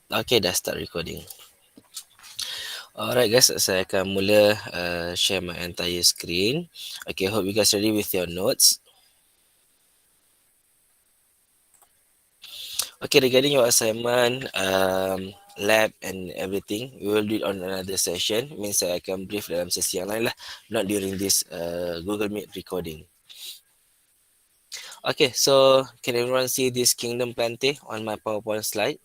Okay, dah start recording. Alright guys, saya akan mula share my entire screen. Okay, hope you guys ready with your notes. Okay, regarding your assignment, lab and everything, we will do it on another session. Means saya akan brief dalam sesi yang lain lah, not during this Google Meet recording. Okay, so can everyone see this Kingdom Planté on my PowerPoint slide?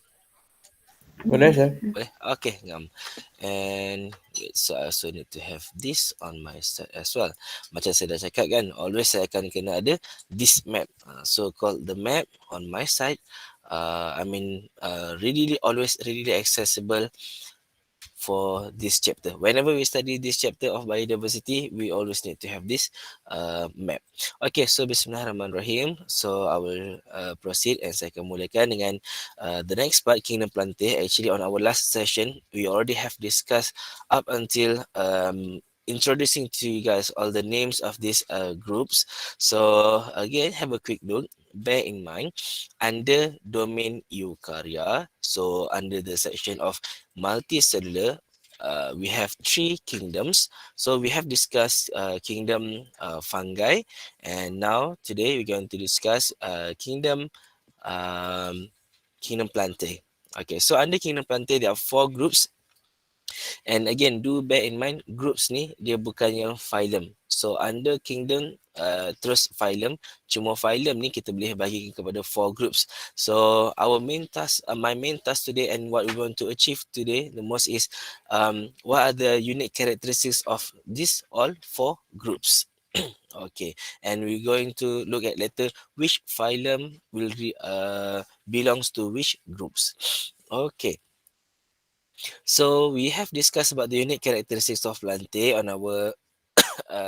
Boleh, Sir? Boleh? Okay, ngam. And so I also need to have this on my side as well. Macam saya dah cakap kan, always saya akan kena ada this map. So called the map on my side. Really always readily accessible for this chapter. Whenever we study this chapter of biodiversity, we always need to have this map. Okay, so Bismillahirrahmanirrahim. So I will proceed and saya akan mulakan dengan the next part, Kingdom Planté. Actually, on our last session, we already have discussed up until introducing to you guys all the names of these groups. So again, have a quick look. Bear in mind, under domain Eukarya, so under the section of multicellular, we have three kingdoms. So we have discussed kingdom fungi, and now today we're going to discuss kingdom plantae. Okay, so under kingdom plantae there are four groups. And again, do bear in mind, groups ni dia bukan yang phylum. So under kingdom terus phylum, cuma phylum ni kita boleh bagi kepada four groups. So our main task, my main task today and what we want to achieve today the most is what are the unique characteristics of these all four groups. Okay, and we're going to look at later which phylum will belongs to which groups. Okay. So we have discussed about the unique characteristics of plantae on our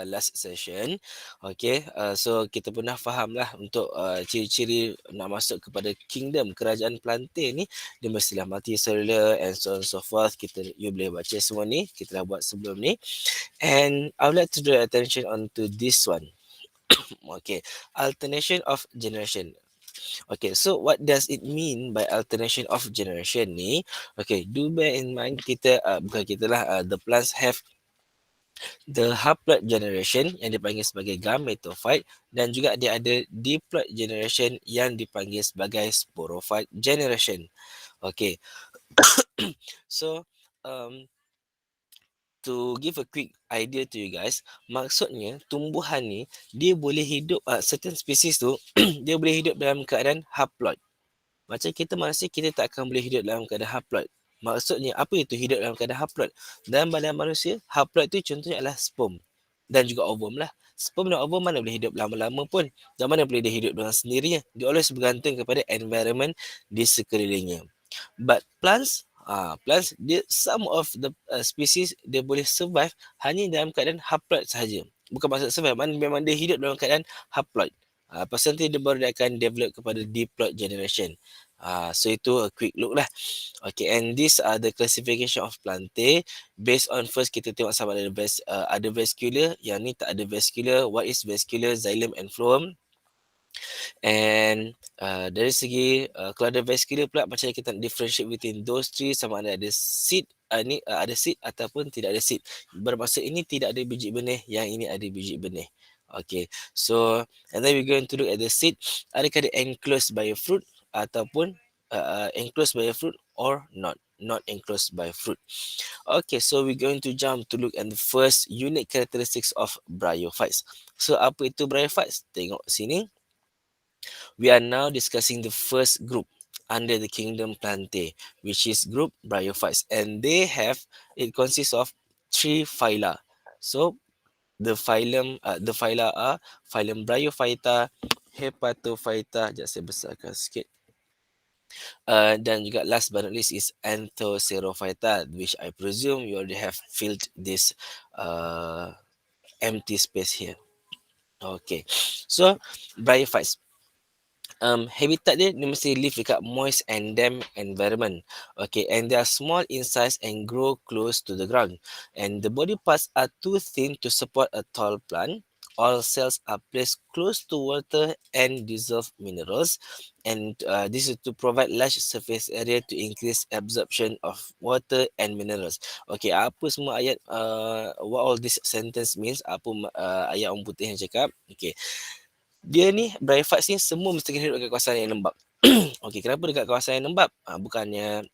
last session. Okay, so kita pernah faham lah untuk ciri-ciri nak masuk kepada kingdom kerajaan plantae ni, dia mestilah multicellular and so on and so forth. You boleh baca semua ni, kita dah buat sebelum ni. And I would like to draw attention on to this one. Okay, alternation of generation. Okay, so what does it mean by alternation of generation ni? Okay, do bear in mind bukan kita lah, the plants have the haploid generation yang dipanggil sebagai gametophyte, dan juga dia ada diploid generation yang dipanggil sebagai sporophyte generation. Okay, so to give a quick idea to you guys, maksudnya tumbuhan ni dia boleh hidup, certain species tu dia boleh hidup dalam keadaan haploid. Macam kita manusia, kita tak akan boleh hidup dalam keadaan haploid. Maksudnya apa itu hidup dalam keadaan haploid? Dalam badan manusia, haploid tu contohnya adalah sperm dan juga ovum lah. Sperm dan ovum mana boleh hidup lama-lama pun, dan mana boleh dia hidup dengan sendirinya. Dia always bergantung kepada environment di sekelilingnya. But plants dia, some of the species dia boleh survive hanya dalam keadaan haploid sahaja. Bukan maksud survive, memang dia hidup dalam keadaan haploid. Lepas nanti dia baru dia akan develop kepada diploid generation. So itu a quick look lah. Okay, and these are the classification of plantae. Based on first kita tengok sama ada vascular, yang ni tak ada vascular. What is vascular? Xylem and phloem. And dari segi kalau ada vascular pula, macam kita nak differentiate between those three, sama ada seed, ada seed ataupun tidak ada seed. Bermaksud ini tidak ada biji benih, yang ini ada biji benih. Okay, so and then we're going to look at the seed. Adakah dia enclosed by a fruit ataupun enclosed by a fruit or not enclosed by fruit. Okay, so we're going to jump to look at the first unique characteristics of bryophytes. So apa itu bryophytes? Tengok sini. We are now discussing the first group under the kingdom Plantae, which is group Bryophytes, and it consists of three phyla. So the phyla are phylum Bryophyta, Hepatophyta, sekejap saya besarkan sikit. Dan juga last but not least is Anthocerophyta, which I presume you already have filled this empty space here. Okay, so Bryophytes. Habitat dia mesti live dekat moist and damp environment. Okay, and they are small in size and grow close to the ground. And the body parts are too thin to support a tall plant. all cells are placed close to water and dissolved minerals, and this is to provide large surface area to increase absorption of water and minerals. Okay, apa semua ayat, what all this sentence means, apa ayat orang putih yang cakap. Okay, dia ni bryophytes ni semua mesti kena hidup dekat kawasan yang lembap. Okay, kenapa dekat kawasan yang lembap? Bukannya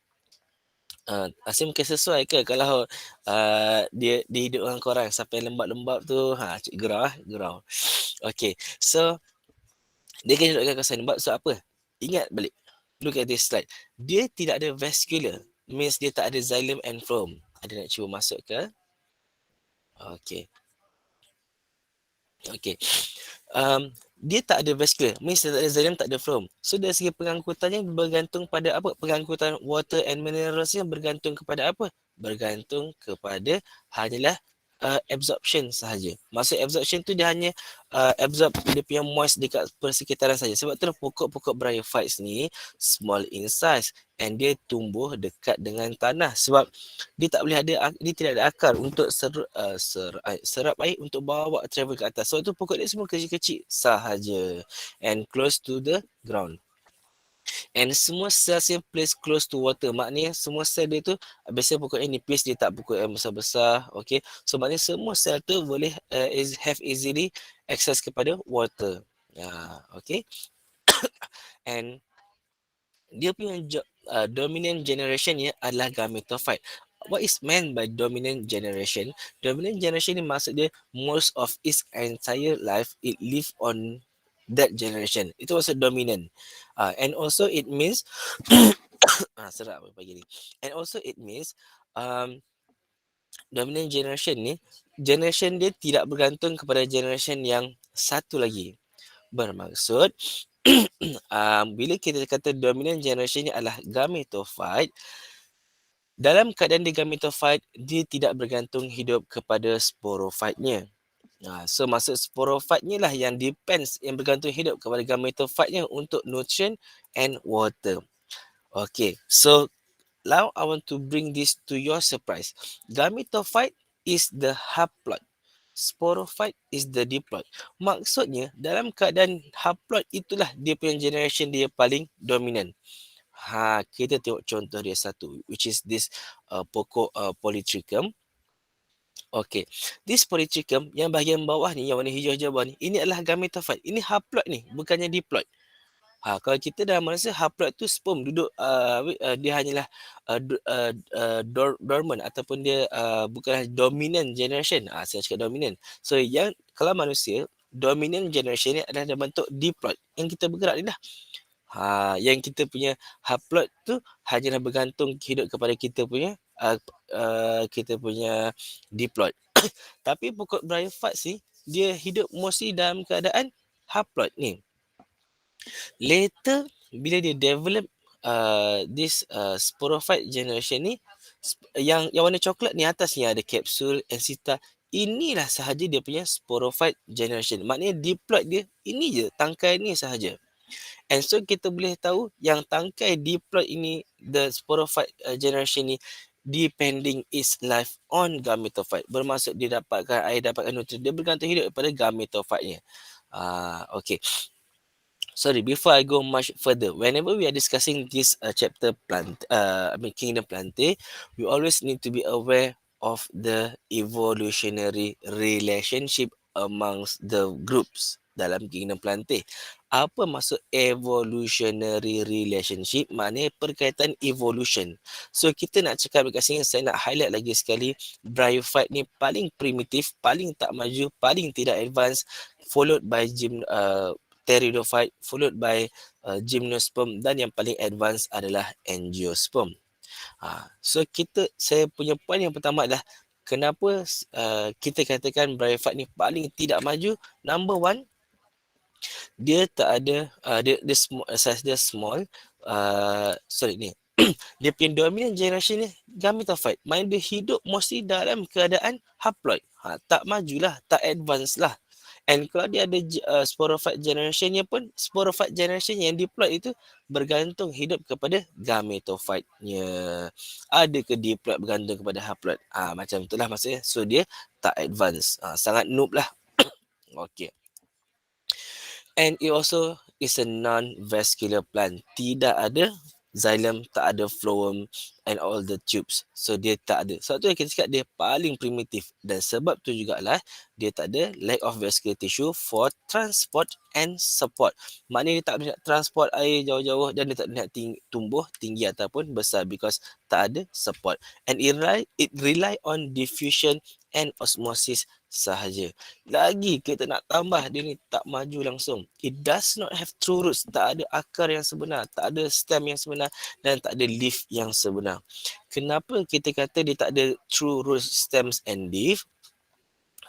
Asim mungkin sesuai ke kalau dia hidup dengan korang sampai lembab-lembab tu, cik gerau gerau. Okay, so dia kena hidup dekat kawasan lembab. So apa? Ingat balik, look at this slide. Dia tidak ada vascular, means dia tak ada xylem and phloem. Ada nak cuba masuk ke? Okay. Okay. Dia tak ada vascular, means dia tak ada xylem, tak ada phloem. So dari segi pengangkutannya bergantung pada apa? Pengangkutan water and mineralsnya bergantung kepada apa? Bergantung kepada hanyalah absorption sahaja. Maksud absorption tu dia hanya absorb dia punya moist dekat persekitaran saja. Sebab tu pokok-pokok bryophytes ni small in size and dia tumbuh dekat dengan tanah sebab dia tidak ada akar untuk serap air untuk bawa travel ke atas. Sebab tu pokok dia semua kecil-kecil sahaja and close to the ground. And semua sel yang place close to water, maknanya semua sel dia tu biasanya pokok yang nipis, dia tak pokok yang besar-besar. Okay, so maknanya semua sel tu boleh have easily access kepada water. Okay, and dia punya dominant generation ni adalah gametophyte. What is meant by dominant generation? Dominant generation ni maksud dia most of its entire life it live on that generation. Itu maksud dominant. And also it means serap pagi ni. And also it means dominant generation ni, generation dia tidak bergantung kepada generation yang satu lagi. Bermaksud bila kita kata dominant generation ni adalah gametophyte, dalam keadaan dia gametophyte, dia tidak bergantung hidup kepada sporophyte-nya. So maksud sporophyte-nya lah yang depends, yang bergantung hidup kepada gametophyte-nya untuk nutrient and water. Okay, so now I want to bring this to your surprise. Gametophyte is the haploid. Sporophyte is the diploid. Maksudnya dalam keadaan haploid itulah dia punya generation dia paling dominant. Kita tengok contoh dia satu, which is this pokok polytrichum. Okay, this polytrichum yang bahagian bawah ni, yang warna hijau-hijau bawah ni, ini adalah gametophyte. Ini haploid ni, bukannya diploid. Kalau kita dalam manusia, haploid tu sperm duduk, dia hanyalah dormant ataupun dia bukanlah dominant generation. Saya cakap dominant. So yang kalau manusia, dominant generation ni adalah dalam bentuk diploid. Yang kita bergerak ni dah. Yang kita punya haploid tu hanyalah bergantung hidup kepada kita punya diploid. Tapi pokok bryophytes ni, dia hidup mostly dalam keadaan haploid ni. Later bila dia develop this sporophyte generation ni, yang warna coklat ni atas ni ada kapsul, ensita. Inilah sahaja dia punya sporophyte generation. Maknanya diploid dia ini je, tangkai ni sahaja. And so kita boleh tahu yang tangkai diploid ini, the sporophyte generation ni, depending its life on gametophyte. Bermaksud dia dapatkan air, dapatkan nutrien, dia bergantung hidup daripada gametophyte-nya. Okay. Sorry, before I go much further, whenever we are discussing this chapter Kingdom Plantae, we always need to be aware of the evolutionary relationship amongst the groups dalam Kingdom Plantae. Apa maksud evolutionary relationship? Maknanya perkaitan evolution. So kita nak cakap dekat sini, saya nak highlight lagi sekali, bryophyte ni paling primitif, paling tak maju, paling tidak advance, followed by pteridophyte, followed by gymnosperm, dan yang paling advance adalah angiosperm. So saya punya point yang pertama adalah kenapa kita katakan bryophyte ni paling tidak maju. Number one, dia tak ada dia small, size dia small. Dia punya dominant generation ni gametophyte. Main dia hidup mostly dalam keadaan haploid. Tak majulah, tak advance lah. And kalau dia ada sporophyte generationnya pun, sporophyte generation yang diploid itu bergantung hidup kepada gametophyte-nya. Ada ke diploid bergantung kepada haploid? Macam itulah maksudnya. So dia tak advance. Sangat noob lah. Okay. And it also is a non-vascular plant. Tidak ada xylem, tak ada phloem and all the tubes. So dia tak ada. Sebab tu yang kita cakap dia paling primitif. Dan sebab tu jugalah dia tak ada lack of vascular tissue for transport and support. Maknanya dia tak boleh nak transport air jauh-jauh dan dia tak boleh nak tumbuh tinggi ataupun besar because tak ada support. And it rely on diffusion and osmosis sahaja. Lagi kita nak tambah dia ni tak maju langsung. It does not have true roots. Tak ada akar yang sebenar, tak ada stem yang sebenar dan tak ada leaf yang sebenar. Kenapa kita kata dia tak ada true roots, stems and leaf?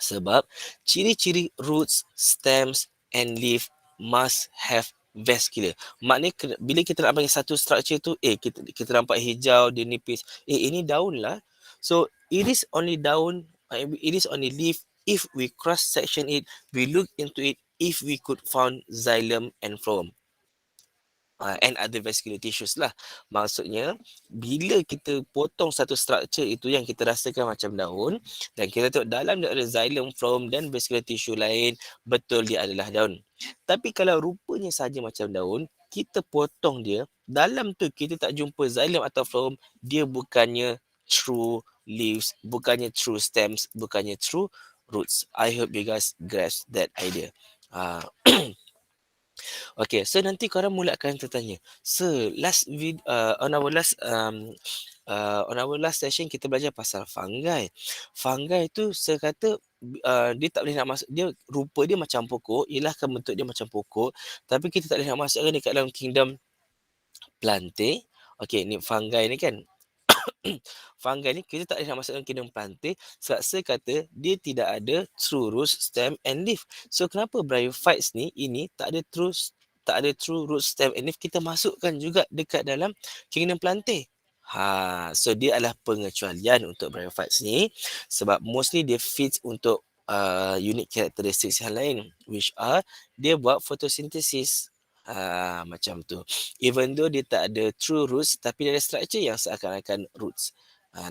Sebab ciri-ciri roots, stems and leaf must have vascular. Maknanya bila kita nak bagi satu structure tu, kita nampak hijau, dia nipis. Ini daun lah. So it is only daun, it is only leaf if we cross section it, we look into it, if we could found xylem and phloem. And other vascular tissues lah. Maksudnya, bila kita potong satu structure itu yang kita rasakan macam daun, dan kita tengok dalam dia ada xylem, phloem dan vascular tissue lain, betul dia adalah daun. Tapi kalau rupanya saja macam daun, kita potong dia, dalam tu kita tak jumpa xylem atau phloem, dia bukannya true leaves, bukannya true stems, bukannya true roots. I hope you guys grasp that idea. Okay, so nanti korang mula akan tertanya, so on our last session kita belajar pasal fungi. Fungi tu saya kata dia tak boleh nak masuk, dia rupa dia macam pokok, ialah kan bentuk dia macam pokok, tapi kita tak boleh nak masukkan dekat dalam kingdom Plantae. Okay, ni fungi ni kan. Fungi ni kita tak boleh nak masukkan kingdom Plantae sebab saya kata dia tidak ada true roots, stem and leaf. So kenapa bryophytes ni ini tak ada true root, stem and leaf, kita masukkan juga dekat dalam kingdom Plantae. So dia adalah pengecualian untuk bryophytes ni sebab mostly dia fits untuk unique characteristics yang lain, which are dia buat photosynthesis. Macam tu. Even though dia tak ada true roots, tapi dia ada structure yang seakan-akan roots.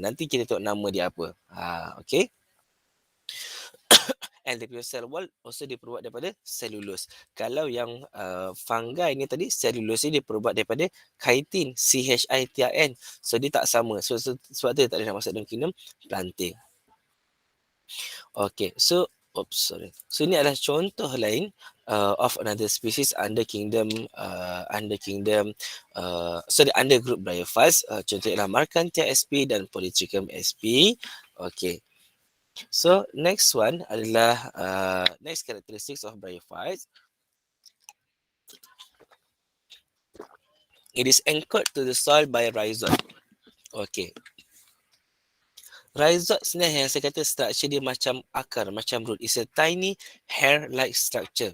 Nanti kita tengok nama dia apa. Okay. And the cell wall also diperbuat daripada cellulose. Kalau yang fungi ni tadi, cellulose ni diperbuat daripada chitin, CHITIN. So dia tak sama. So sebab tu dia tak boleh nak masuk dalam kingdom Plantae. Okay, so ini adalah contoh lain of another species under group Bryophytes. Contoh ialah Markhantia sp dan Polytrichum sp. Okay. So next one adalah next characteristics of Bryophytes. It is anchored to the soil by rhizome. Okay. Rhizome sebenarnya yang saya kata structure dia macam akar, macam root. It's a tiny hair-like structure,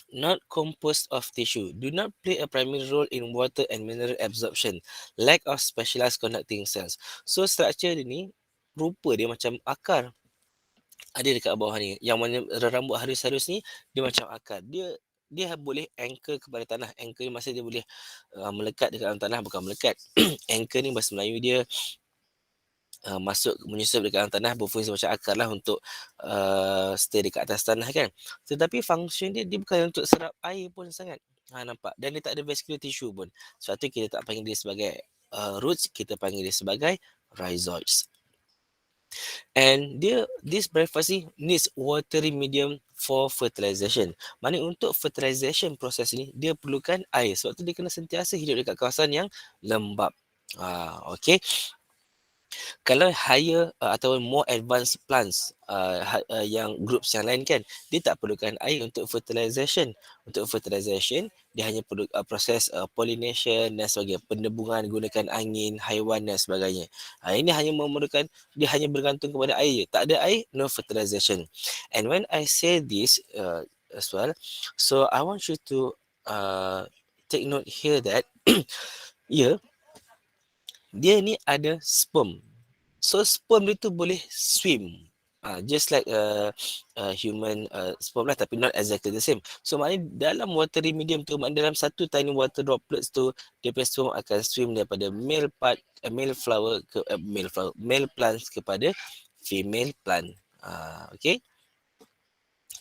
not composed of tissue. Do not play a primary role in water and mineral absorption. Lack of specialized conducting cells. So structure dia ni, rupa dia macam akar. Ada dekat bawah ni. Yang mana rambut halus-halus ni, dia macam akar. Dia boleh anchor kepada tanah. Anchor ni maksudnya dia boleh melekat dekat dalam tanah, bukan melekat. Anchor ni bahasa Melayu dia masuk menyusup dekat dalam tanah, berfungsi macam akar lah untuk stay dekat atas tanah kan. Tetapi function dia bukan untuk serap air pun sangat. Nampak? Dan dia tak ada vascular tissue pun. Sebab tu kita tak panggil dia sebagai roots, kita panggil dia sebagai rhizoids. And this bryophytes needs watery medium for fertilization. Maksudnya untuk fertilization proses ni, dia perlukan air. Sebab tu dia kena sentiasa hidup dekat kawasan yang lembap. Okay. Kalau higher atau more advanced plants yang groups yang lain kan, dia tak perlukan air untuk fertilization. Untuk fertilization, dia hanya perlu proses pollination dan sebagainya, penebungan gunakan angin, haiwan dan sebagainya. Ini hanya memerlukan, dia hanya bergantung kepada air je. Tak ada air, no fertilization. And when I say this as well, so I want you to take note here that dia ni ada sperm. So sperm dia tu boleh swim. Just like human sperm lah, tapi not exactly the same. So maknanya dalam watery medium tu, maknanya dalam satu tiny water droplets tu, dia punya sperm akan swim daripada male plants kepada female plant. Okay.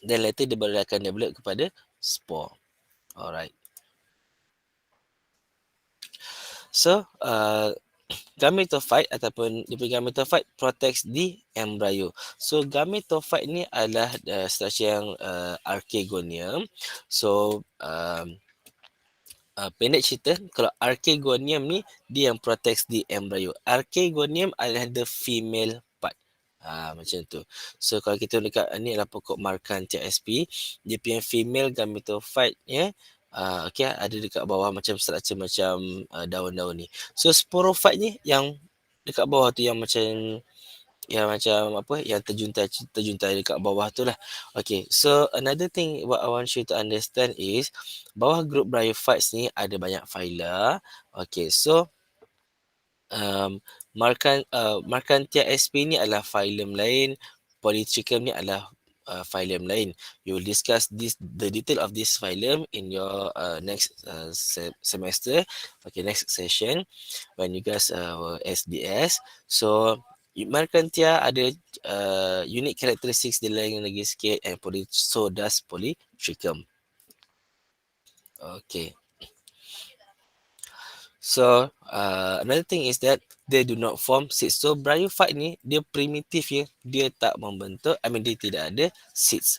Dan later dia baru akan develop kepada spore. Alright. So, gametophyte ataupun dia punya gametophyte protects the embryo. So gametophyte ni adalah struktur yang archegonium. So pendek cerita, kalau archegonium ni dia yang protects the embryo. Archegonium adalah the female part. Macam tu. So kalau kita dekat ni adalah pokok Markantia sp, dia punya female gametophyte nya okay, ada dekat bawah macam struktur macam daun-daun ni. So sporophyte ni yang dekat bawah tu yang macam apa yang terjuntai dekat bawah tu lah. Okay, so another thing what I want you to understand is bawah group bryophytes ni ada banyak phyla. Okay, so Markantia sp ni adalah phylum lain, Polytrichum ni adalah phylum lain. You will discuss the detail of this phylum in your next semester. Okay, next session when you guys SDS. So Markantia ada unique characteristics dia lain lagi sikit, and so does Polytrichum. Okay. So another thing is that they do not form seeds. So bryophyte ni dia primitif ya, dia tak membentuk, dia tidak ada seeds.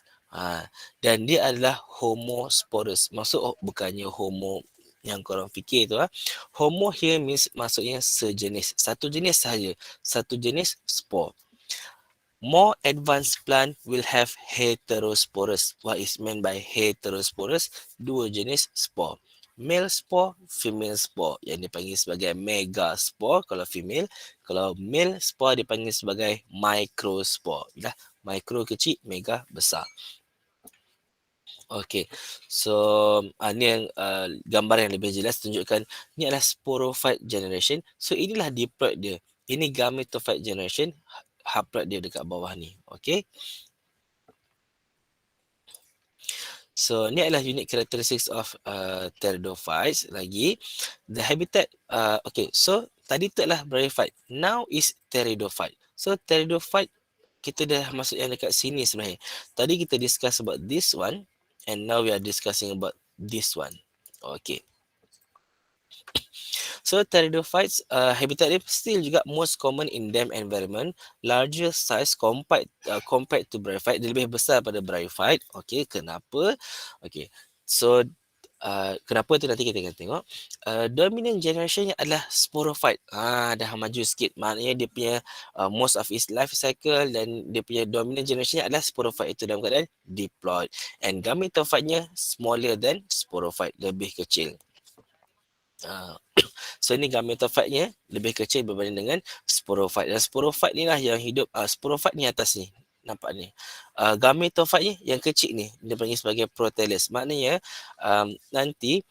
Dan dia adalah homosporous. Maksud bukannya homo yang korang fikir tu. Homo here means maksudnya sejenis, satu jenis sahaja, satu jenis spore. More advanced plant will have heterosporous. What is meant by heterosporous? Dua jenis spore. Male spore, female spore, yang dipanggil sebagai megaspore kalau female. Kalau male spore dipanggil sebagai microspore. Dah, micro kecil, mega besar. Okay, so ni yang gambar yang lebih jelas tunjukkan ni adalah sporophyte generation. So inilah diploid dia. Ini gametophyte generation, haploid dia dekat bawah ni. Okay. So ni adalah unique characteristics of pteridophytes lagi. The habitat, okay, so tadi tu adalah bryophyte. Now is pteridophyte. So pteridophyte kita dah masuk yang dekat sini sebenarnya. Tadi kita discuss about this one, and now we are discussing about this one. Okay. So pteridophytes habitat dia still juga most common in damp environment, larger size compared to bryophyte. Dia lebih besar pada bryophyte. Okay, kenapa? Okay, so kenapa tu nanti kita akan tengok. Dominant generation adalah sporophyte. Dah maju sikit. Maknanya dia punya most of its life cycle dan dia punya dominant generation adalah sporophyte, itu dalam keadaan diploid. And gametophyte-nya smaller than sporophyte, lebih kecil. So ni gametophyte-nya lebih kecil berbanding dengan sporophyte. Dan sporophyte ni lah yang hidup, sporophyte ni atas ni. Nampak ni. Gametophyte-nya yang kecil ni, dia panggil sebagai protellus. Maknanya nanti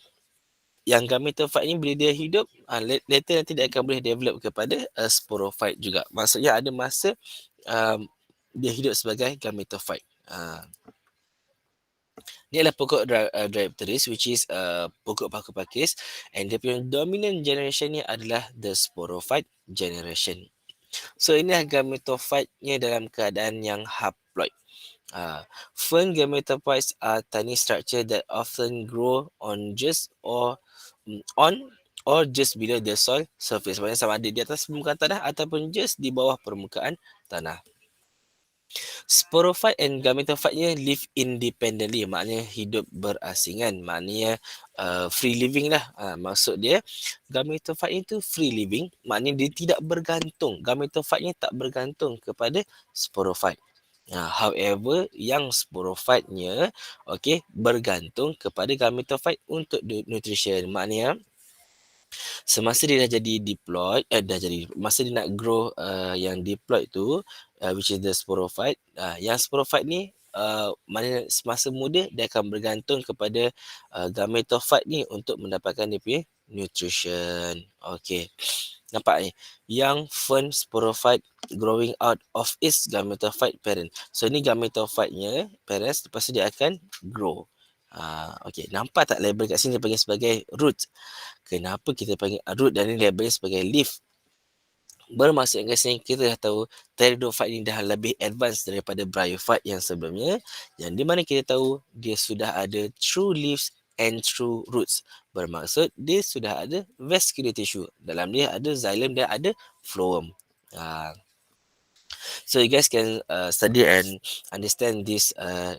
yang gametophyte ni bila dia hidup, later nanti dia akan boleh develop kepada sporophyte juga. Maksudnya ada masa dia hidup sebagai gametophyte. Ni adalah pokok Dryopteris, which is pokok paku pakis, and dia punya dominant generation ni adalah the sporophyte generation. So ini adalah gametophyte-nya dalam keadaan yang haploid. Fern gametophytes are tiny structure that often grow on or just below the soil surface. Maksudnya sama ada di atas permukaan tanah ataupun just di bawah permukaan tanah. Sporophyte and gametophyte-nya live independently, maknanya hidup berasingan, maknanya free living lah. Maksud dia gametophyte itu free living, maknanya dia tidak bergantung. Gametophyte-nya tak bergantung kepada sporophyte. However, yang sporophyte-nya bergantung kepada gametophyte untuk nutrition. Maknanya semasa dia dah jadi diploid, masa dia nak grow yang diploid tu, which is the sporophyte, yang sporophyte ni mana semasa muda dia akan bergantung kepada gametophyte ni untuk mendapatkan dia punya nutrition. Okay, nampak ni, young fern sporophyte growing out of its gametophyte parent. So ni gametophyte-nya parents, lepas tu dia akan grow. Okay, nampak tak label kat sini dia panggil sebagai root. Kenapa kita panggil root dan ni label sebagai leaf? Bermaksud kat sini kita dah tahu pteridophyte ni dah lebih advance daripada bryophyte yang sebelumnya, yang di mana kita tahu dia sudah ada true leaves and true roots. Bermaksud dia sudah ada vascular tissue. Dalam dia ada xylem dan ada phloem. So you guys can study and understand this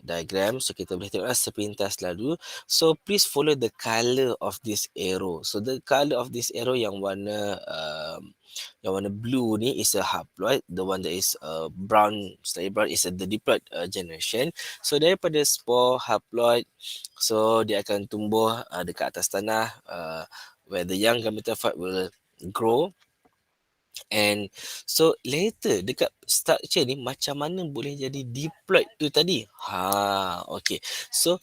diagram. So kita boleh tengoklah sepintas lalu. So please follow the color of this arrow. So the color of this arrow yang warna blue ni is a haploid. The one that is brown, slightly brown is the diploid generation. So daripada spore haploid, so dia akan tumbuh dekat atas tanah where the young gametophyte will grow. And so later dekat structure ni macam mana boleh jadi diploid tu tadi? Okay. So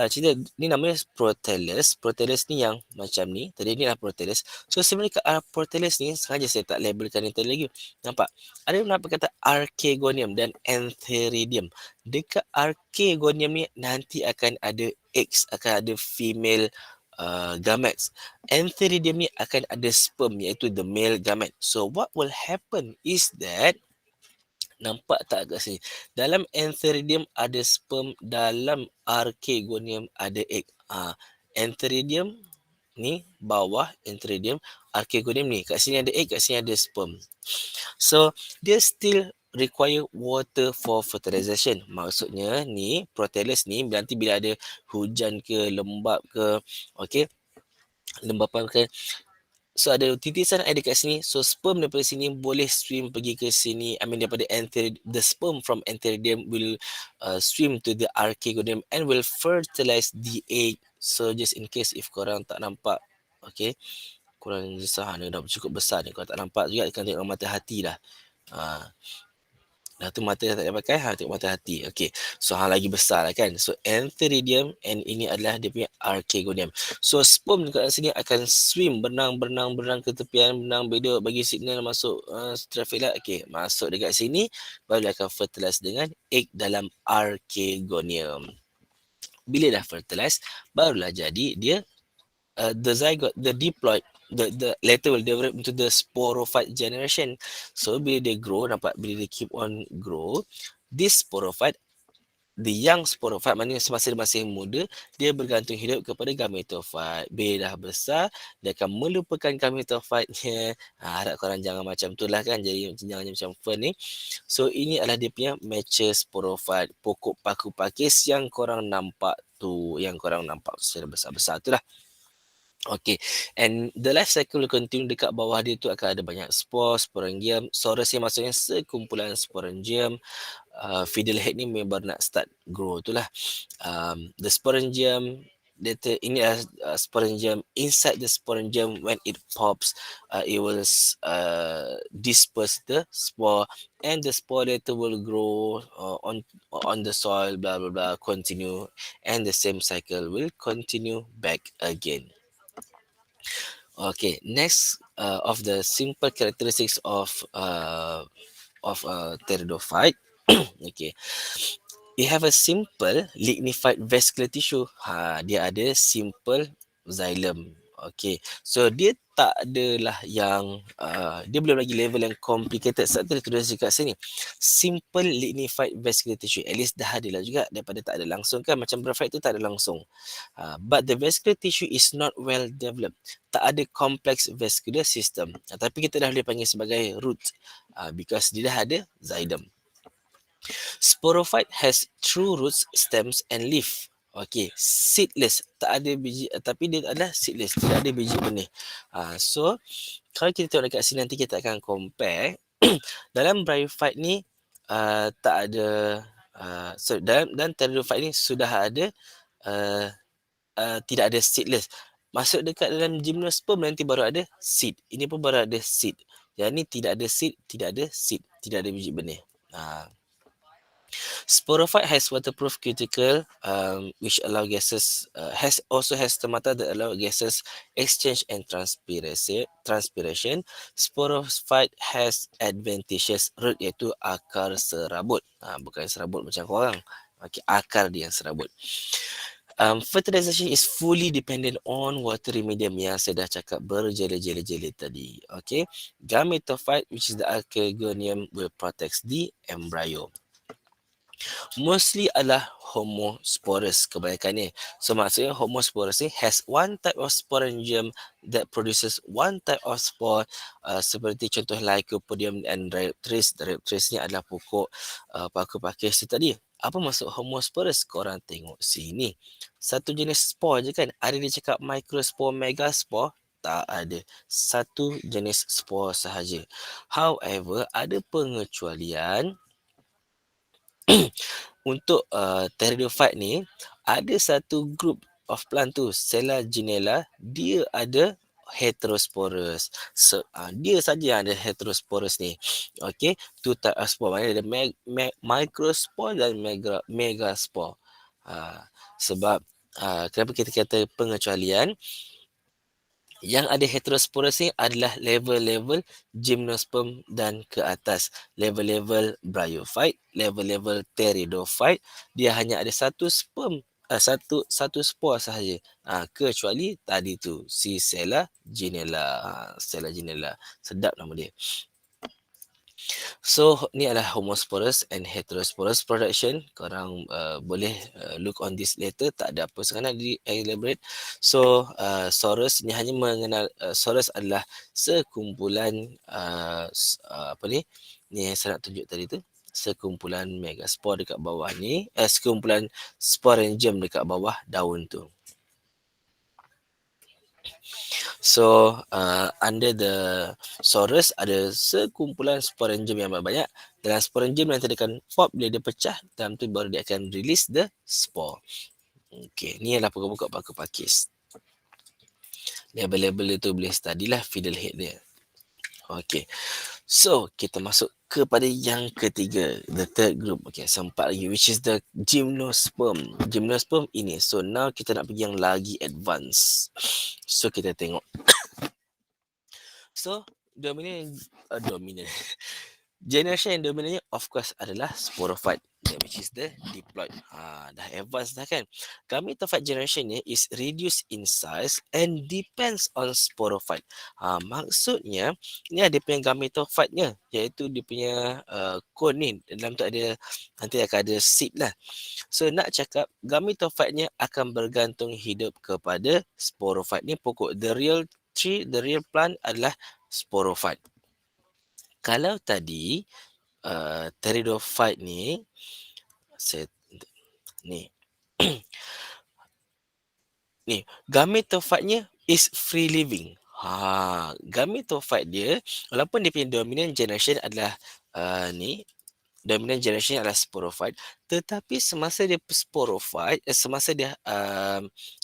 cerita ni namanya protellus. Protellus ni yang macam ni. Tadi ni lah protellus. So sebenarnya kat protellus ni sengaja saya tak labelkan yang tadi lagi. Nampak? Ada nampak kata archegonium dan antheridium. Dekat archegonium ni nanti akan ada eggs, akan ada female gametes. Antheridium ni akan ada sperm, iaitu the male gamete. So what will happen is that, nampak tak kat sini, dalam antheridium ada sperm, dalam archegonium ada egg. Antheridium ni bawah, antheridium, archegonium ni kat sini ada egg, kat sini ada sperm. So dia still require water for fertilization. Maksudnya ni protellus ni nanti bila ada hujan ke, lembap ke, okey, lembapan ke, so ada titisan air dekat sini, so sperm daripada sini boleh swim pergi ke sini. Daripada the sperm from antheridium will swim to the archegonium and will fertilize the egg. So just in case if korang tak nampak, okay, korang susah ni, dah cukup besar ni, korang tak nampak juga, kan tengok mata hati dah. Dah tu mata dah tak boleh pakai, tengok mata hati. Okay, so lagi besar lah kan. So antheridium, and ini adalah dia punya archegonium. So sperm dekat sini akan swim, berenang ke tepian, berenang, bedok, bagi signal masuk traffic light. Okay, masuk dekat sini, baru dia akan fertilize dengan egg dalam archegonium. Bila dah fertilize, barulah jadi dia the zygote, the diploid, the later will develop into the sporophyte generation. So bila dia grow, nampak bila dia keep on grow, this sporophyte, the young sporophyte, maknanya semasa dia masih muda, dia bergantung hidup kepada gametophyte. Bila dah besar, dia akan melupakan gametophyte-nya. Harap korang jangan macam tu lah kan, jadi jangan macam fern ni. So ini adalah dia punya mature sporophyte, pokok paku pakis yang korang nampak tu, yang korang nampak secara besar-besar tu lah. Okay, and the life cycle will continue. Dekat bawah dia tu akan ada banyak spore, sporangium. Sorus ni maksudnya sekumpulan sporangium. Fiddlehead ni memang nak start grow tu lah. The sporangium, ini adalah sporangium. Inside the sporangium, when it pops, it will disperse the spore, and the spore later will grow on the soil, blah blah blah, continue, and the same cycle will continue back again. Okay, next of the simple characteristics of pteridophyte. Okay, they have a simple lignified vascular tissue. Dia ada simple xylem. Okay, so dia tak adalah yang dia belum lagi level yang complicated. Sebab tu dia tulis kat sini simple lignified vascular tissue. At least dah ada lah juga daripada tak ada langsung kan. Macam bryophyte tu tak ada langsung. But the vascular tissue is not well developed. Tak ada complex vascular system. Tapi kita dah boleh panggil sebagai root because dia dah ada xylem. Sporophyte has true roots, stems and leaf. Okay, seedless, tak ada biji, tapi dia adalah seedless, tidak ada biji benih. So kalau kita tengok dekat sini, nanti kita akan compare. Dalam bryophyte ni tak ada, so dalam pteridophyte ni sudah ada tidak ada seedless. Masuk dekat dalam gymnosperm nanti baru ada seed. Ini pun baru ada seed. Yang ni tidak ada seed, tidak ada seed, tidak ada biji benih. Sporophyte has waterproof cuticle, which allow gases, has stomata that allow gases exchange and transpiration. Sporophyte has adventitious root, iaitu akar serabut. Bukan serabut macam korang. Okay, akar dia yang serabut. Fertilization is fully dependent on watery medium yang saya dah cakap berjela-jela-jela tadi. Okay. Gametophyte, which is the archegonium, will protect the embryo. Mostly adalah homosporous kebanyakannya. So maksudnya homosporous ni has one type of sporangium that produces one type of spore, seperti contoh Lycopodium and Rhaptris. Rhaptris ni adalah pokok paku pakis tu tadi. Apa maksud homosporous? Korang tengok sini. Satu jenis spore je kan? Ada dia cakap microspore, megaspore? Tak ada. Satu jenis spore sahaja. However, ada pengecualian. Untuk pteridophyte ni, ada satu group of plant tu, Selaginella, dia ada heterosporous. So, dia saja yang ada heterosporous ni. Okay, two type of spore. Maknanya ada microspore dan megaspore. Sebab kenapa kita kata pengecualian? Yang ada heterosporous ni adalah level-level gymnosperm dan ke atas. Level-level bryophyte, level-level pteridophyte, dia hanya ada satu sperm, satu spore sahaja. Kecuali tadi tu, si Selaginella. Selaginella. Sedap nama dia. So ni adalah homosporous and heterosporous production. Korang boleh look on this later. Tak ada apa sangat nak di-elaborate. So Sorus ni hanya mengenal, Sorus adalah sekumpulan apa ni yang saya nak tunjuk tadi tu. Sekumpulan megaspore dekat bawah ni. Sekumpulan sporangium dekat bawah daun tu. So under the Sorus ada sekumpulan sporangium yang banyak. Dalam sporangium nanti dia akan pop, bila dia pecah, dalam tu baru dia akan release the spore. Okay, ni adalah pokok-pokok paku pakis. Label-label tu boleh study lah fiddlehead dia. Okay, so kita masuk kepada yang ketiga, the third group. Okay, sempat lagi, which is the gymnosperm. Gymnosperm ini. So now kita nak pergi yang lagi advance. So kita tengok. So dominant generation yang dominantnya of course adalah sporophyte, which is the diploid. Dah advance dah kan. Gametophyte generation ni is reduced in size and depends on sporophyte. Maksudnya ni ada punya gametophyte-nya, iaitu dia punya cone ni, dalam tu ada, nanti akan ada seed lah. So nak cakap gametophyte-nya akan bergantung hidup kepada sporophyte. Ni pokok, the real tree, the real plant adalah sporophyte. Kalau tadi pteridophyte ni, ni ni gametophyte-nya is free living. Gametophyte dia, walaupun dia punya dominant generation adalah dominant generation adalah sporophyte, tetapi semasa dia sporophyte, semasa dia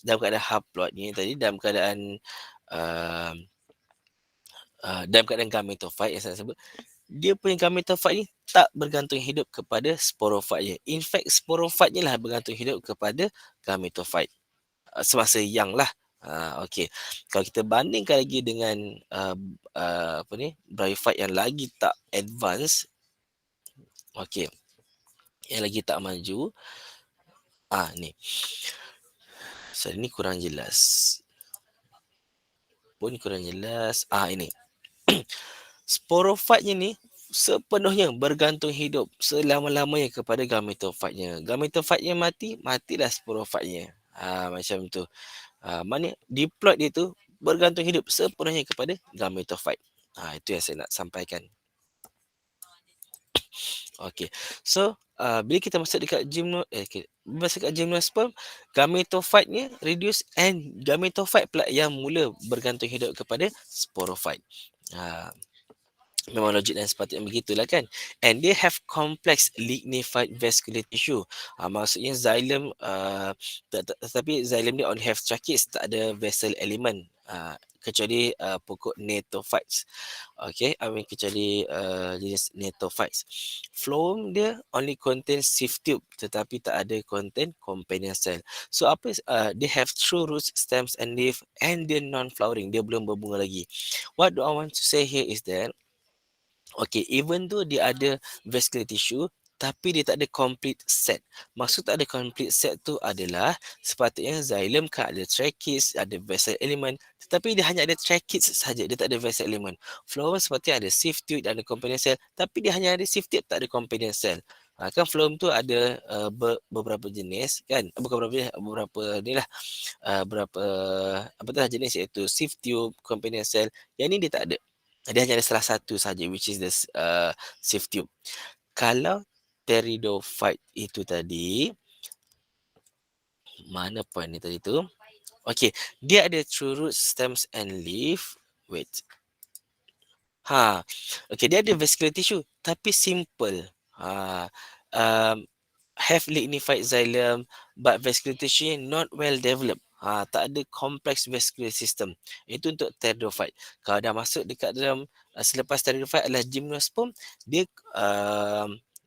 dalam keadaan haploid ni tadi, dalam keadaan gametophyte yang saya sebut, dia punya gametophyte ni tak bergantung hidup kepada sporophyte-nya. In fact, sporophyte-nya lah bergantung hidup kepada gametophyte semasa young lah. Okay. Kalau kita bandingkan lagi dengan bryophyte yang lagi tak advance, okay, yang lagi tak maju, ni. So, ni kurang jelas. Ini. Sporophyte-nya ni sepenuhnya bergantung hidup selama-lamanya kepada gametophyte-nya. Gametophyte-nya mati, matilah sporophyte-nya. Macam tu. Mana diploid dia tu bergantung hidup sepenuhnya kepada gametophyte. Itu yang saya nak sampaikan. Okay. So bila kita masuk dekat gymnosperm, gametophyte-nya reduce and gametophyte pula yang mula bergantung hidup kepada sporophyte. Memang logik dan sepatutnya begitulah kan. And they have complex lignified vascular tissue. Maksudnya xylem, tetapi xylem dia only have tracheids, tak ada vessel element. Kecuali pokok gnatophytes. Okay, kecuali jenis gnatophytes. Phloem dia only contain sieve tube, tetapi tak ada contain companion cell. So apa, they have true roots, stems and leaf, and they're non-flowering. Dia belum berbunga lagi. What do I want to say here is that, okay, even though dia ada vascular tissue, tapi dia tak ada complete set. Maksud tak ada complete set tu adalah sepatutnya xylem kan ada tracheids, ada vessel element, tetapi dia hanya ada tracheids saja, dia tak ada vessel element. Phloem sepatutnya ada sieve tube dan ada companion cell, tapi dia hanya ada sieve tube, tak ada companion cell. Kan phloem tu ada beberapa jenis kan, bukan beberapa jenis, beberapa ni lah, berapa apa tu jenis, iaitu sieve tube, companion cell. Yang ni dia tak ada. Dia hanya ada salah satu saja, which is the sieve tube. Kalau pteridophyte itu tadi, mana point ni tadi tu? Okey, dia ada true root, stems and leaf. Wait. Okey, dia ada vascular tissue tapi simple. Um, have lignified xylem but vascular tissue not well developed. Tak ada complex vascular system. Itu untuk pteridophyte. Kalau dah masuk dekat dalam selepas pteridophyte adalah gymnosperm, dia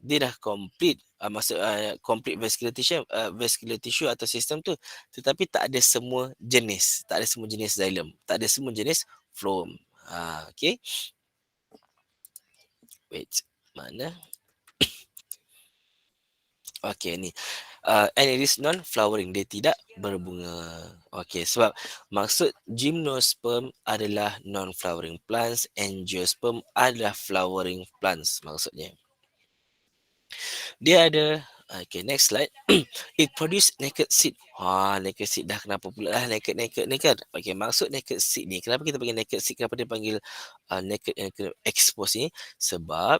dia dah complete masuk complete vascular tissue atau sistem tu, tetapi tak ada semua jenis, tak ada semua jenis xylem, tak ada semua jenis phloem. Okay, wait, mana? Okay, ni and it is non-flowering, dia tidak berbunga. Okay, sebab maksud gymnosperm adalah non-flowering plants, angiosperm adalah flowering plants maksudnya. Dia ada, okay, next slide. It produce naked seed. Naked seed dah, kenapa pula lah naked ni kan? Okay, maksud naked seed ni, kenapa kita panggil naked seed? Kenapa dia panggil naked and expose ni? Sebab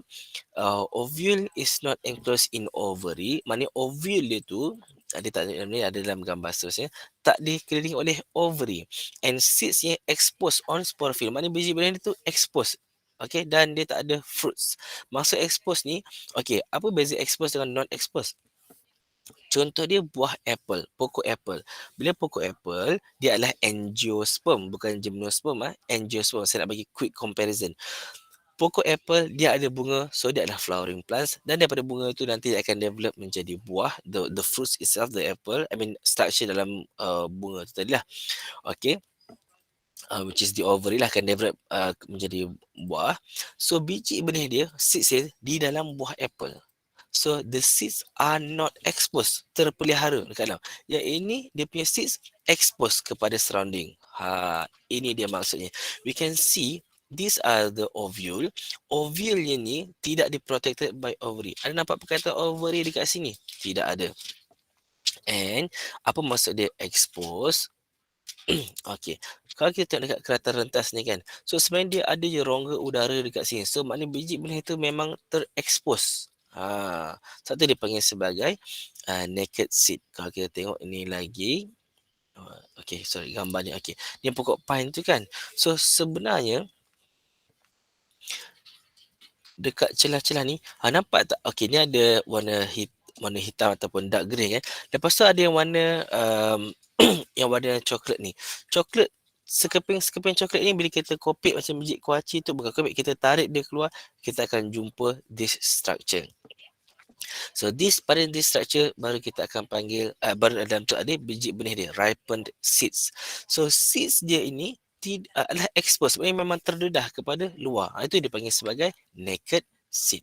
ovule is not enclosed in ovary. Maknanya ovule dia tu, dia tak ada dalam gambar seterusnya, tak dikelilingi oleh ovary. And seeds yang expose on sporophyll. Maknanya biji benih dia tu expose. Okay, dan dia tak ada fruits. Maksud expose ni, okay, apa beza expose dengan non-expose? Contoh dia buah apple, pokok apple. Bila pokok apple, dia adalah angiosperm, bukan gymnosperm. Angiosperm, saya nak bagi quick comparison. Pokok apple, dia ada bunga, so dia adalah flowering plants. Dan daripada bunga itu nanti dia akan develop menjadi buah. The fruits itself, the apple, structure dalam bunga itu tadi lah. Okay. Which is the ovary lah, akan develop menjadi buah. So biji benih dia, seeds di dalam buah apple. So the seeds are not exposed, terpelihara dekat dalam. Yang ini dia punya seeds exposed kepada surrounding. Ini dia maksudnya. We can see these are the ovule. Ovule ni tidak diprotected by ovary. Ada nampak perkataan ovary dekat sini? Tidak ada. And apa maksud dia exposed? Okey. Kalau kita tengok dekat keratan rentas ni kan. So sebenarnya dia ada je rongga udara dekat sini. So maknanya biji benih tu memang terekspos. Satu dipanggil sebagai naked seed. Kalau kita tengok ini lagi. Okey, sorry, gambar ni. Okey. Ni pokok pine tu kan. So sebenarnya dekat celah-celah ni, nampak tak? Okey, ni ada warna hitam ataupun dark grey kan. Lepas tu ada yang warna yang warna coklat ni. Coklat, sekeping coklat ni bila kita kopik macam biji kuaci tu, bukan kopik, kita tarik dia keluar, kita akan jumpa this structure. So pada this structure baru kita akan panggil baru dalam tu ada biji benih dia, ripened seeds. So seeds dia ini adalah exposed, memang terdedah kepada luar. Itu dipanggil sebagai naked seed.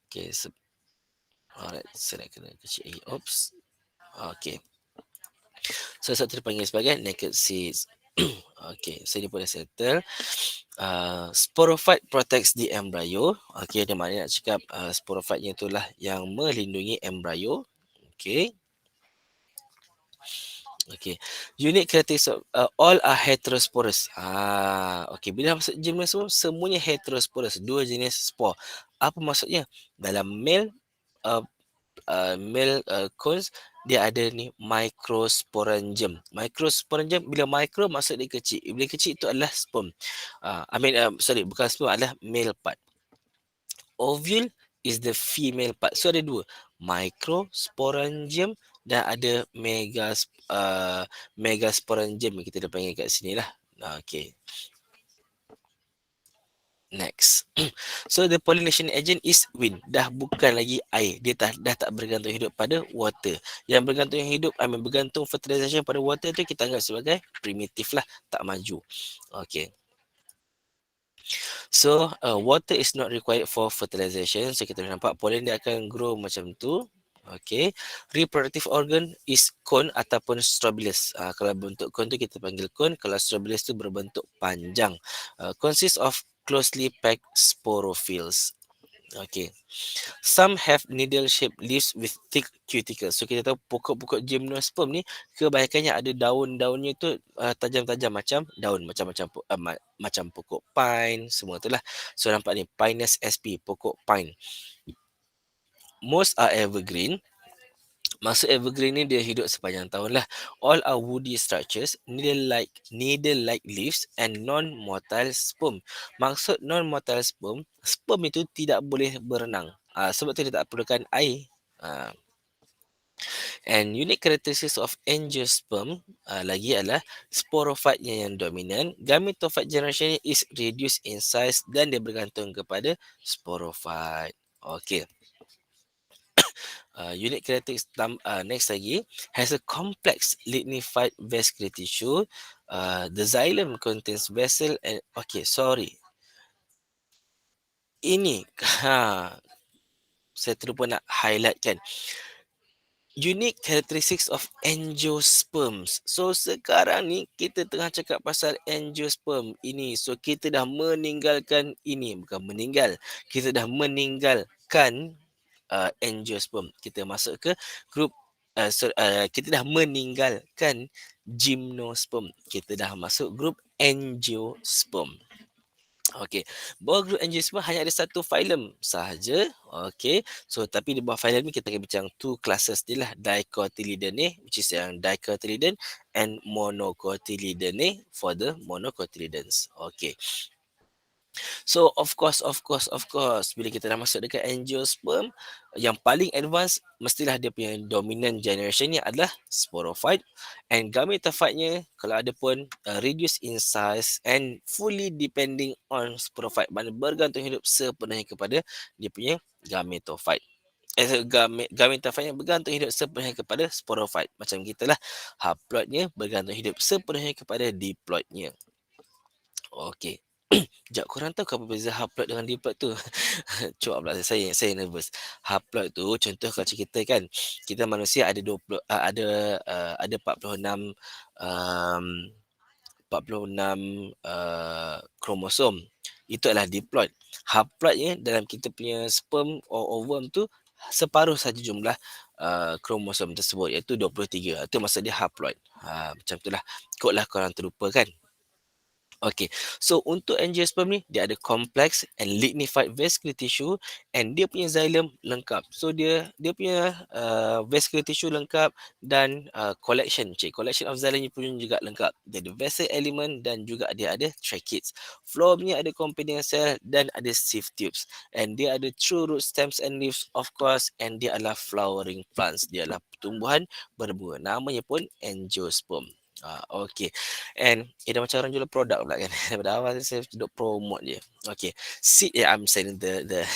Okay, alright, saya nak kena kecil lagi. Oops. Okay. So satu dipanggil sebagai naked seeds. Okay, so dia pun dah settle. Sporophyte protects the embryo. Okay, dia maknanya nak cakap sporophyte-nya itulah yang melindungi embryo. Okay. Okay. Unique characteristics of all are heterosporous. Okay, bila masuk gymnosperm semuanya heterosporous, dua jenis spore. Apa maksudnya? Dalam male cones dia ada ni microsporangium. Microsporangium, bila micro maksud dia kecil. Bila kecil itu adalah sperm. Bukan sperm, adalah male part. Ovule is the female part. So ada dua, microsporangium dan ada megasporangium, kita dah panggil kat sini lah. Okay. Next. So the pollination agent is wind. Dah bukan lagi air. Dia dah tak bergantung hidup pada water. Yang bergantung fertilization pada water tu kita anggap sebagai primitif lah, tak maju. Okay. So water is not required for fertilization. So kita boleh nampak pollen dia akan grow macam tu. Okay. Reproductive organ is cone ataupun strobilus. Kalau bentuk cone tu kita panggil cone. Kalau strobilus tu berbentuk panjang. Consists of closely packed sporophylls. Okay. Some have needle-shaped leaves with thick cuticles. So kita tahu pokok-pokok gymnosperm ni kebanyakannya ada daun-daunnya tu tajam-tajam macam daun, macam pokok pine, semua tu lah. So nampak ni Pinus sp, pokok pine. Most are evergreen. Maksud evergreen ni dia hidup sepanjang tahun lah. All are woody structures, needle-like leaves and non-motile sperm. Maksud non-motile sperm itu tidak boleh berenang. Sebab tu dia tak perlukan air. And unique characteristics of angiosperm lagi adalah sporophyte-nya yang dominan. Gametophyte generation is reduced in size dan dia bergantung kepada sporophyte. Okay. Unique characteristics next lagi has a complex lignified vascular tissue. The xylem contains vessel and ini saya terlupa nak highlight kan. Unique characteristics of angiosperms. So sekarang ni kita tengah cakap pasal angiosperm ini. So kita dah meninggalkan ini, bukan meninggal. Kita dah meninggalkan angiosperm. Kita masuk ke grup kita dah meninggalkan gymnosperm. Kita dah masuk grup angiosperm. Okey, bawah grup angiosperm hanya ada satu phylum sahaja. Okey, so tapi di bawah phylum ni kita akan bincang two classes dia lah, Dicotyledonea, which is yang dicotyledon, and Monocotyledonea for the monocotyledons. Okey. So of course bila kita dah masuk dekat angiosperm, yang paling advance mestilah dia punya dominant generation ni adalah sporophyte, and gametophyte-nya kalau ada pun reduce in size and fully depending on sporophyte, mana bergantung hidup sepenuhnya kepada dia punya gametophyte. Gametophyte yang bergantung hidup sepenuhnya kepada sporophyte. Macam kita lah, haploidnya bergantung hidup sepenuhnya kepada diploidnya. Okey. Sekejap, korang tahu apa beza haploid dengan diploid tu? Cuak pula saya nervous. Haploid tu contoh kalau kita kan, kita manusia ada 20 ada 46 kromosom. Itu adalah diploid. Haploidnya dalam kita punya sperm or ovum tu separuh saja jumlah kromosom tersebut, iaitu 23. Itu maksud dia haploid. Macam itulah. Kotlah korang terlupa kan. Okay, so untuk angiosperm ni dia ada complex and lignified vascular tissue, and dia punya xylem lengkap. So dia punya vascular tissue lengkap, dan collection of xylem pun juga lengkap. Dia ada vessel element dan juga dia ada tracheids. Phloem-nya ada companion cell dan ada sieve tubes, and dia ada true root stems and leaves of course, and dia adalah flowering plants. Dia adalah tumbuhan berbunga. Namanya pun angiosperm. Okay. And dah macam orang jual produk pula kan. Daripada awal saya duduk promote je. Okay. Seed, I'm selling the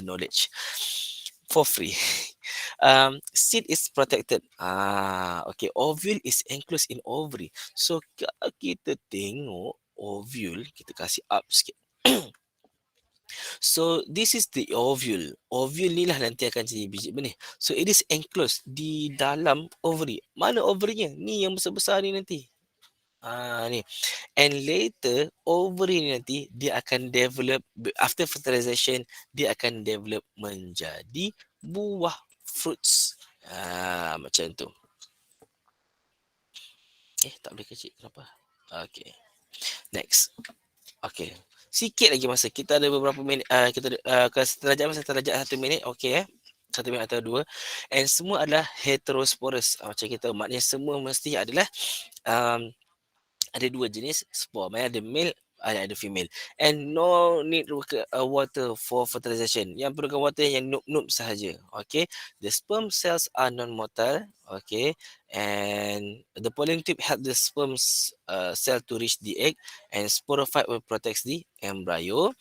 knowledge for free. Seed is protected. Okay. Ovule is enclosed in ovary. So kalau kita tengok ovule, kita kasih up sikit. So this is the ovule. Ovule ni lah nanti akan jadi biji benih. So it is enclosed di dalam ovary. Mana ovary-nya? Ni yang besar-besar ni nanti. Ni. And later ovary ni nanti dia akan develop, after fertilization dia akan develop menjadi buah fruits. Macam tu. Tak boleh kecil, kenapa? Okay. Next. Okay. Sikit lagi masa. Kita ada beberapa minit. Kita setengah jam 1 minit. Okay 1 minit atau 2. And semua adalah heterosporous. Macam kita, maknanya semua mesti adalah ada 2 jenis spore. Maksudnya ada male, ada female. And no need water for fertilization. Yang perlukan water yang noob sahaja. Okay. The sperm cells are non-motile. Okay. and the pollen tube help the sperm cell to reach the egg, and sporophyte will protect the embryo.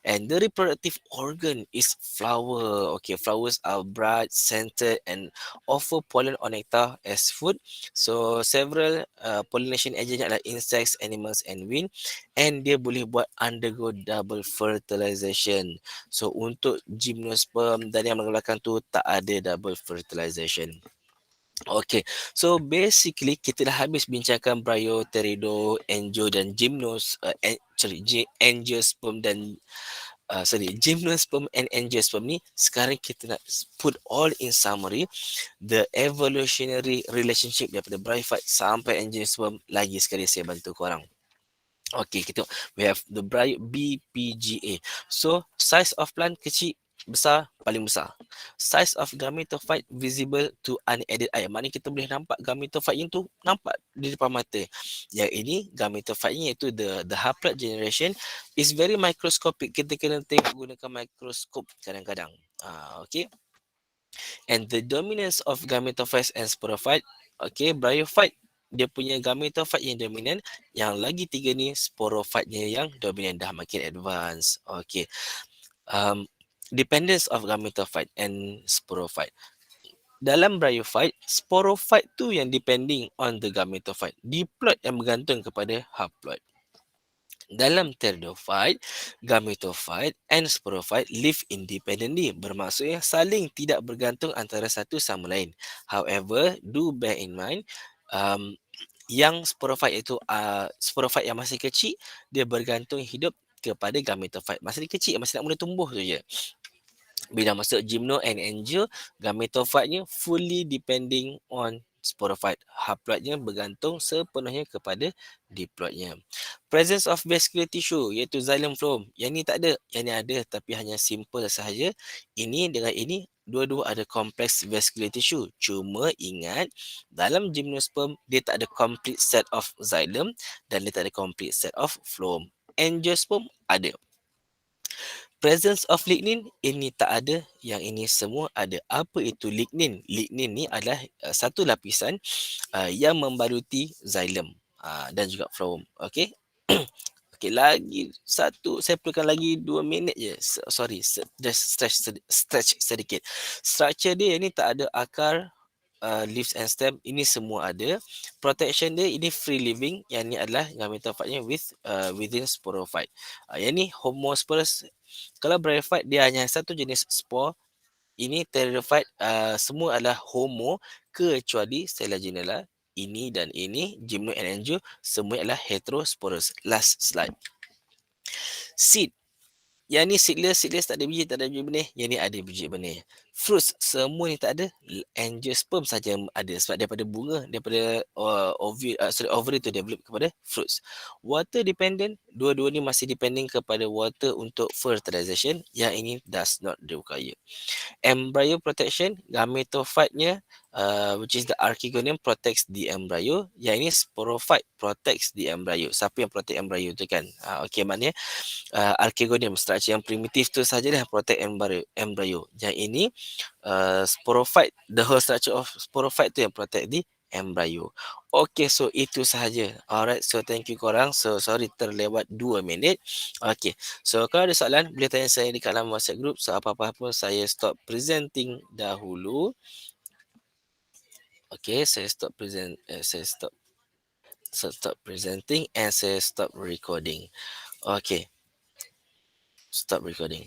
And the reproductive organ is flower. Okay, flowers are bright, scented, and offer pollen or nectar as food. So several pollination agents like insects, animals, and wind. And dia boleh buat undergo double fertilization. So untuk gymnosperm dan yang belakang tu tak ada double fertilization. Okay, so basically kita dah habis bincangkan Brio, Teredo, Angio dan Angiosperm dan Gymnosperm and Angiosperm ni. Sekarang kita nak put all in summary the evolutionary relationship daripada Bryophyte sampai Angiosperm. Lagi sekali saya bantu korang. Okay, kita we have the BPGA. So size of plant kecil, besar, paling besar. Size of gametophyte visible to unaided eye. Maknanya kita boleh nampak gametophyte yang tu nampak di depan mata. Yang ini gametophyte iaitu the haploid generation is very microscopic. Kita kena tengok gunakan mikroskop kadang-kadang. Okay. And the dominance of gametophytes and sporophyte. Okay, bryophyte dia punya gametophyte yang dominan, yang lagi tiga ni sporophyte-nya yang dominan, dah makin advance. Okay. Dependence of gametophyte and sporophyte. Dalam bryophyte, sporophyte tu yang depending on the gametophyte. Diploid yang bergantung kepada haploid. Dalam pteridophyte, gametophyte and sporophyte live independently. Bermaksudnya saling tidak bergantung antara satu sama lain. However, do bear in mind, yang sporophyte itu sporophyte yang masih kecil, dia bergantung hidup kepada gametophyte. Masa dia kecil, masa nak mula tumbuh tu je. Bila masuk gymno and angio, gametophyte-nya fully depending on sporophyte. Haploid-nya bergantung sepenuhnya kepada diploid-nya. Presence of vascular tissue iaitu xylem phloem. Yang ni tak ada, yang ni ada tapi hanya simple sahaja. Ini dengan ini dua-dua ada complex vascular tissue. Cuma ingat dalam gymnosperm dia tak ada complete set of xylem dan dia tak ada complete set of phloem. Angiosperm ada. Presence of lignin, ini tak ada, yang ini semua ada. Apa itu lignin? Lignin ni adalah satu lapisan yang membaluti xylem dan juga phloem. Okey. Okey, lagi satu, saya perlukan lagi 2 minit je. Sorry, just stretch sedikit. Structure dia ni tak ada akar, leaves and stem, ini semua ada. Protection dia ini free living, yang ni adalah gametophyte-nya within sporophyte. Yang ni homosporous. Kalau bryophyte dia hanya satu jenis spore. Ini pteridophyte semua adalah homo kecuali Selaginella. Ini dan ini, gymno and angio, semua adalah heterosporous. Last slide. Seed. Yang ni seedless tak ada biji, tak ada biji benih. Yang ni ada biji benih. Fruits, semua ni tak ada. Angiosperm saja ada sebab daripada bunga, daripada ovary tu develop kepada fruits. Water dependent, dua-dua ni masih depending kepada water untuk fertilization. Yang ini does not require. Embryo protection, gametophyte-nya which is the archegonium protects the embryo. Yang ini sporophyte protects the embryo. Siapa yang protect embryo tu kan? Okey, maknanya archegonium, structure yang primitif tu sajalah protect embryo. Yang ini sporophyte, the whole structure of sporophyte tu yang protect the embryo. Okay, so itu sahaja. Alright, so thank you korang. So sorry terlewat 2 minit. Okay, so kalau ada soalan boleh tanya saya di dalam WhatsApp group. So apa-apa pun saya stop presenting dahulu. Okay, saya stop presenting and saya stop recording. Okay, stop recording.